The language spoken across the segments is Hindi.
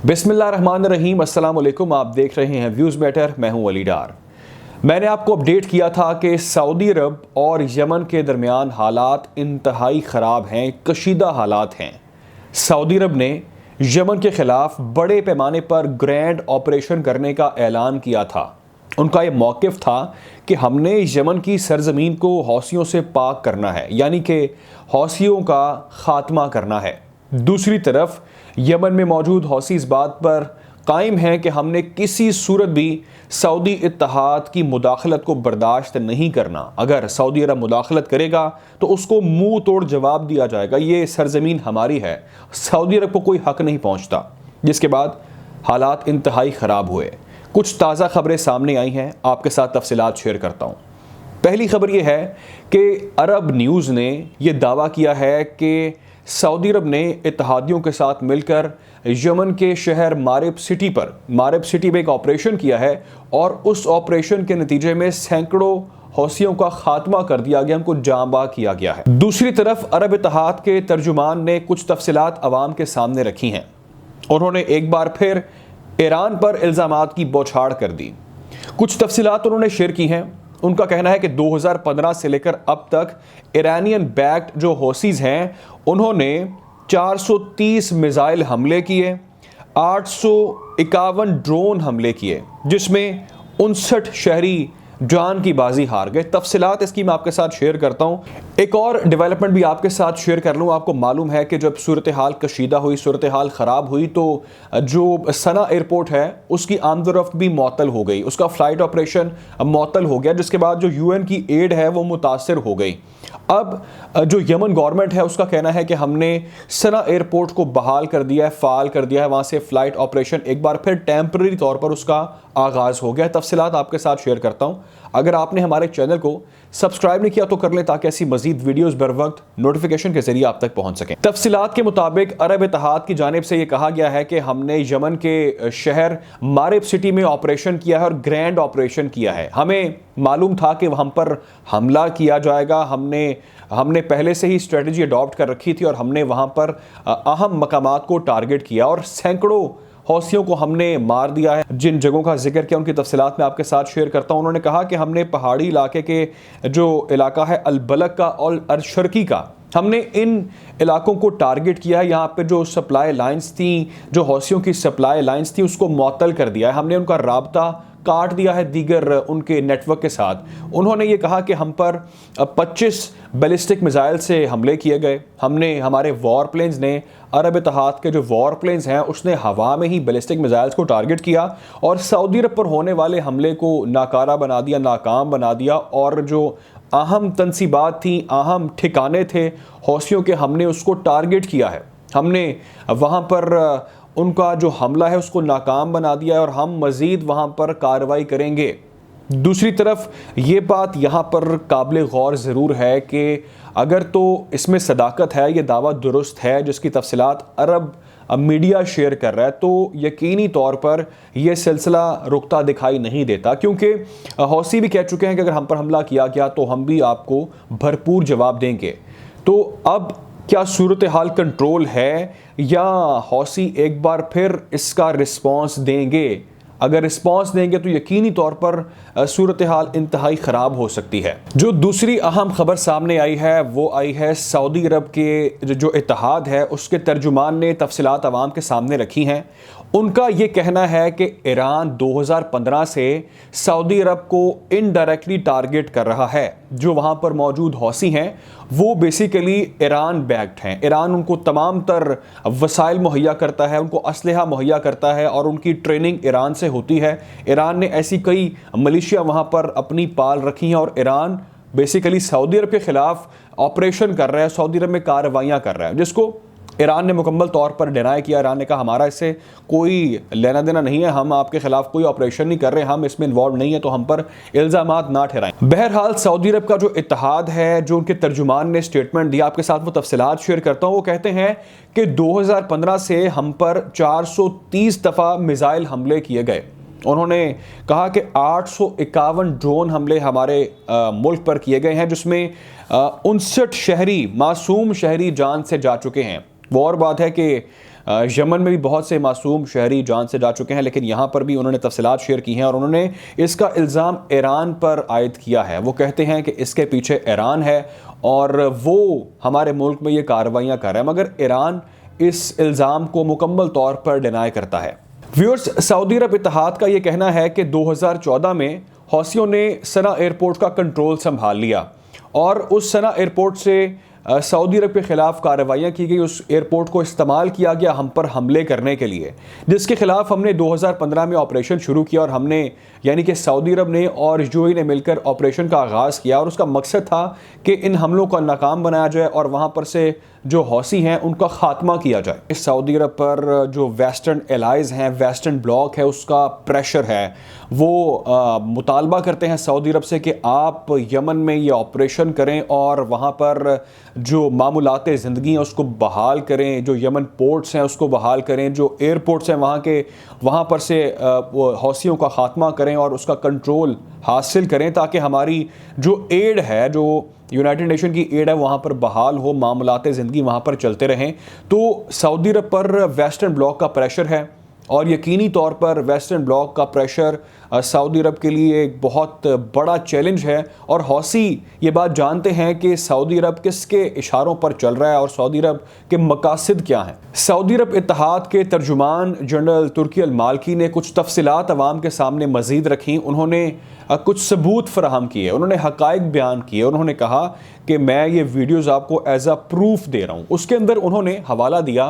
बिस्मिल्लाहिर्रहमानिर्रहीम, अस्सलाम वालेकुम। आप देख रहे हैं व्यूज़ मैटर। मैं हूं अली डार। मैंने आपको अपडेट किया था कि सऊदी अरब और यमन के दरमियान हालात इंतहाई ख़राब हैं, कशीदा हालात हैं। सऊदी अरब ने यमन के ख़िलाफ़ बड़े पैमाने पर ग्रैंड ऑपरेशन करने का ऐलान किया था। उनका ये मौक़िफ़ था कि हमने यमन की सरज़मीन को हौसियों से पाक करना है, यानी कि हौसियों का ख़ात्मा करना है। दूसरी तरफ यमन में मौजूद हौसी इस बात पर कायम हैं कि हमने किसी सूरत भी सऊदी इत्तेहाद की मुदाखलत को बर्दाश्त नहीं करना। अगर सऊदी अरब मुदाखलत करेगा तो उसको मुंह तोड़ जवाब दिया जाएगा। ये सरजमीन हमारी है, सऊदी अरब को कोई हक नहीं पहुंचता। जिसके बाद हालात इंतहाई ख़राब हुए। कुछ ताज़ा खबरें सामने आई हैं, आपके साथ तफसीलात शेयर करता हूँ। पहली खबर यह है कि अरब न्यूज़ ने यह दावा किया है कि सऊदी अरब ने इत्तेहादियों के साथ मिलकर यमन के शहर मारिब सिटी में एक ऑपरेशन किया है और उस ऑपरेशन के नतीजे में सैकड़ों हौसियों का खात्मा कर दिया गया, उनको जांबा किया गया है। दूसरी तरफ अरब इत्तेहाद के तर्जुमान ने कुछ तफसीलात अवाम के सामने रखी हैं। उन्होंने एक बार फिर ईरान पर इल्ज़ामात की बौछार कर दी। कुछ तफसीलात उन्होंने शेयर की हैं। उनका कहना है कि 2015 से लेकर अब तक ईरानियन बैक्ड जो हौसीज़ हैं उन्होंने 430 मिसाइल हमले किए, 851 ड्रोन हमले किए, जिसमें 59 शहरी जान की बाजी हार गए। तफसीलात इसकी मैं आपके साथ शेयर करता हूँ। एक और डेवलपमेंट भी आपके साथ शेयर कर लूँ। आपको मालूम है कि जब सूरत हाल कशीदा हुई, सूरत हाल ख़राब हुई, तो जो सना एयरपोर्ट है उसकी आमदोरफ्त भी मअतल हो गई, उसका फ़्लाइट ऑपरेशन मअतल हो गया, जिसके बाद जो यूएन की एड है वो मुतासर हो गई। अब जो यमन गवर्नमेंट है उसका कहना है कि हमने सना एयरपोर्ट को बहाल कर दिया है, फ़ाल कर दिया है, वहाँ से फ़्लाइट ऑपरेशन एक बार फिर टेम्परेरी तौर पर उसका आगाज़ हो गया। तफसीलात आपके साथ शेयर करता हूँ। अगर आपने हमारे चैनल को सब्सक्राइब नहीं किया तो कर लें, ताकि ऐसी मजीद वीडियोस बर वक्त नोटिफिकेशन के जरिए आप तक पहुंच सकें। तफसीलात के मुताबिक अरब इत्तेहाद की जानिब से यह कहा गया है कि हमने यमन के शहर मारिब सिटी में ऑपरेशन किया है और ग्रैंड ऑपरेशन किया है। हमें मालूम था कि हम पर हमला किया जाएगा। हमने पहले से ही स्ट्रेटजी अडॉप्ट कर रखी थी और हमने वहाँ पर अहम मकामात को टारगेट किया और सैकड़ों हौसियों को हमने मार दिया है। जिन जगहों का जिक्र किया उनकी तफसीलात मैं आपके साथ शेयर करता हूँ। उन्होंने कहा कि हमने पहाड़ी इलाके के जो इलाका है अलबलक का और अरशरकी का, हमने इन इलाकों को टारगेट किया है। यहाँ पे जो सप्लाई लाइंस थी, जो हौसियों की सप्लाई लाइंस थी, उसको मअतल कर दिया है। हमने उनका राब्ता काट दिया है दीगर उनके नेटवर्क के साथ। उन्होंने ये कहा कि हम पर 25 बैलिस्टिक मिसाइल से हमले किए गए। हमारे वॉर प्लेन्स ने, अरब इत्तेहाद के जो वॉर प्लेन्स हैं उसने हवा में ही बैलिस्टिक मिसाइल्स को टारगेट किया और सऊदी अरब पर होने वाले हमले को नाकारा बना दिया, नाकाम बना दिया। और जो अहम तनसीबात थी, अहम ठिकाने थे हौसियों के, हमने उसको टारगेट किया है। हमने वहाँ पर उनका जो हमला है उसको नाकाम बना दिया है और हम मज़ीद वहाँ पर कार्रवाई करेंगे। दूसरी तरफ ये बात यहाँ पर काबिल गौर ज़रूर है कि अगर तो इसमें सदाकत है, ये दावा दुरुस्त है जिसकी तफसीलात अरब मीडिया शेयर कर रहा है, तो यकीनी तौर पर यह सिलसिला रुकता दिखाई नहीं देता, क्योंकि हौसी भी कह चुके हैं कि अगर हम पर हमला किया गया तो हम भी आपको भरपूर जवाब देंगे। तो अब क्या सूरत हाल कंट्रोल है या हौसी एक बार फिर इसका रिस्पॉन्स देंगे? अगर रिस्पॉन्स देंगे तो यकीनी तौर पर सूरत हाल इंतहाई ख़राब हो सकती है। जो दूसरी अहम खबर सामने आई है वो आई है सऊदी अरब के जो इत्तेहाद है उसके तर्जुमान ने तफसीलात अवाम के सामने रखी हैं। उनका ये कहना है कि ईरान 2015 से सऊदी अरब को इनडायरेक्टली टारगेट कर रहा है। जो वहाँ पर मौजूद हौसी हैं वो बेसिकली ईरान बैक्ड हैं। ईरान उनको तमाम तर वसाइल मुहैया करता है, उनको असलहा मुहैया करता है और उनकी ट्रेनिंग ईरान से होती है। ईरान ने ऐसी कई मलिशिया वहाँ पर अपनी पाल रखी हैं और ईरान बेसिकली सऊदी अरब के ख़िलाफ़ ऑपरेशन कर रहा है, सऊदी अरब में कार्रवाइयाँ कर रहा है, जिसको ईरान ने मुकम्मल तौर पर डिनाई किया। ईरान ने कहा हमारा इससे कोई लेना देना नहीं है, हम आपके खिलाफ कोई ऑपरेशन नहीं कर रहे, हम इसमें इन्वॉल्व नहीं है, तो हम पर इल्ज़ामात ना ठहराएं। बहरहाल सऊदी अरब का जो इत्तेहाद है, जो उनके तर्जुमान ने स्टेटमेंट दिया, आपके साथ वो तफसीलात शेयर करता हूँ। वो कहते हैं कि 2015 से हम पर 430 दफ़ा मिसाइल हमले किए गए। उन्होंने कहा कि 851 ड्रोन हमले हमारे मुल्क पर किए गए हैं, जिसमें 59 शहरी, मासूम शहरी जान से जा चुके हैं। वो और बात है कि यमन में भी बहुत से मासूम शहरी जान से जा चुके हैं, लेकिन यहाँ पर भी उन्होंने तफसीलात शेयर की हैं और उन्होंने इसका इल्ज़ाम ईरान पर आयद किया है। वो कहते हैं कि इसके पीछे ईरान है और वो हमारे मुल्क में ये कार्रवाइयाँ कर रहा है, मगर ईरान इस इल्ज़ाम को मुकम्मल तौर पर डिनाई करता है। व्यूअर्स, सऊदी अरब इत्तेहाद का ये कहना है कि 2014 में हौसियों ने सना एयरपोर्ट का कंट्रोल संभाल लिया और उस सना एयरपोर्ट से सऊदी अरब के ख़िलाफ़ कार्रवाइयाँ की गई। उस एयरपोर्ट को इस्तेमाल किया गया हम पर हमले करने के लिए, जिसके ख़िलाफ़ हमने 2015 में ऑपरेशन शुरू किया और हमने यानी कि सऊदी अरब ने और यूएई ने मिलकर ऑपरेशन का आगाज़ किया और उसका मकसद था कि इन हमलों को नाकाम बनाया जाए और वहाँ पर से जो हौसी हैं उनका ख़ात्मा किया जाए। सऊदी अरब पर जो वेस्टर्न एलाइज़ हैं, वेस्टर्न ब्लॉक है, उसका प्रेशर है। वो मुतालबा करते हैं सऊदी अरब से कि आप यमन में ये ऑपरेशन करें और वहाँ पर जो मामूलात ज़िंदगी हैं उसको बहाल करें, जो यमन पोर्ट्स हैं उसको बहाल करें, जो एयरपोर्ट्स हैं वहाँ पर से हौसियों का ख़ात्मा करें और उसका कंट्रोल हासिल करें, ताकि हमारी जो एड है, जो यूनाइटेड नेशन की एड है, वहाँ पर बहाल हो, मामलात ज़िंदगी वहाँ पर चलते रहें। तो सऊदी अरब पर वेस्टर्न ब्लॉक का प्रेशर है और यकीनी तौर पर वेस्टर्न ब्लॉक का प्रेशर सऊदी अरब के लिए एक बहुत बड़ा चैलेंज है और हौसी ये बात जानते हैं कि सऊदी अरब किसके इशारों पर चल रहा है और सऊदी अरब के मकासद क्या हैं। सऊदी अरब इत्तेहाद के तर्जुमान जनरल तुर्की अल माल्की ने कुछ तफसीलात अवाम के सामने मज़ीद रखी। उन्होंने कुछ सबूत फराहम किए, उन्होंने हक़ाइक़ बयान किए। उन्होंने कहा कि मैं ये वीडियोज़ आपको एज आ प्रूफ दे रहा हूँ। उसके अंदर उन्होंने हवाला दिया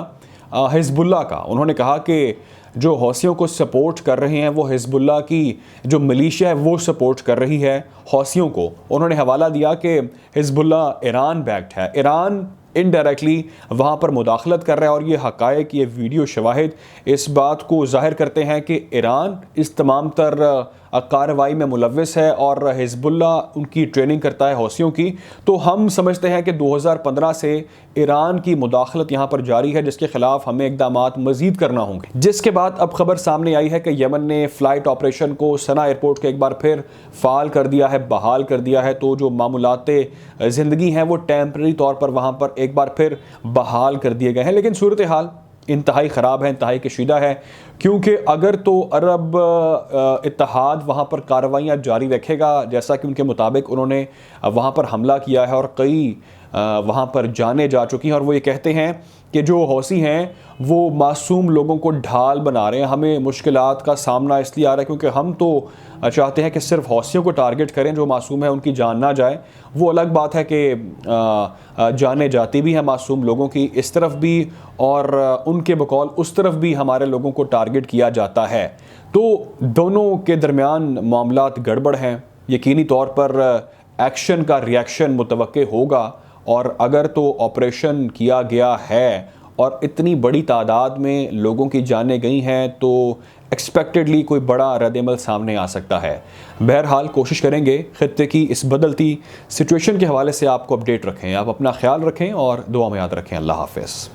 हिज़्बुल्लाह का। उन्होंने कहा कि जो हौसियों को सपोर्ट कर रहे हैं वो हिज़्बुल्लाह की जो मिलिशिया है वो सपोर्ट कर रही है हौसियों को। उन्होंने हवाला दिया कि हिज़्बुल्लाह ईरान बैक्ड है, ईरान इनडायरेक्टली वहाँ पर मुदाखलत कर रहा है और ये हक़ाइक़, ये वीडियो शवाहिद इस बात को ज़ाहिर करते हैं कि ईरान इस तमाम तर कार्रवाई में मुलव्वस है और हिज़्बुल्लाह उनकी ट्रेनिंग करता है हौसियों की। तो हम समझते हैं कि 2015 से ईरान की मुदाखलत यहाँ पर जारी है, जिसके ख़िलाफ़ हमें इक़दामात मज़ीद करना होंगे। जिसके बाद अब खबर सामने आई है कि यमन ने फ़्लाइट ऑपरेशन को सना एयरपोर्ट के एक बार फिर फ़ाल कर दिया है, बहाल कर दिया है। तो जो मामूलात ज़िंदगी हैं वो टेम्परेरी तौर पर वहाँ पर एक बार फिर बहाल कर दिए गए हैं, लेकिन सूरत हाल इंतहाई ख़राब है, इंतहाई कशीदा है, क्योंकि अगर तो अरब इत्तेहाद वहाँ पर कार्रवाइयाँ जारी रखेगा, जैसा कि उनके मुताबिक उन्होंने वहाँ पर हमला किया है और कई वहाँ पर जाने जा चुकी हैं और वो ये कहते हैं कि जो हौसी हैं वो मासूम लोगों को ढाल बना रहे हैं। हमें मुश्किलात का सामना इसलिए आ रहा है क्योंकि हम तो चाहते हैं कि सिर्फ हौसियों को टारगेट करें, जो मासूम है उनकी जान ना जाए। वो अलग बात है कि जाने जाती भी हैं मासूम लोगों की इस तरफ भी और उनके बकौल उस तरफ भी हमारे लोगों को टारगेट किया जाता है। तो दोनों के दरमियान मामलात गड़बड़ हैं। यकीनी तौर पर एक्शन का रिएक्शन मुतवक्के होगा और अगर तो ऑपरेशन किया गया है और इतनी बड़ी तादाद में लोगों की जानें गई हैं तो एक्सपेक्टेडली कोई बड़ा रद्द-ए-अमल सामने आ सकता है। बहरहाल कोशिश करेंगे खित्ते की इस बदलती सिचुएशन के हवाले से आपको अपडेट रखें। आप अपना ख्याल रखें और दुआ में याद रखें। अल्लाह हाफ़िज़।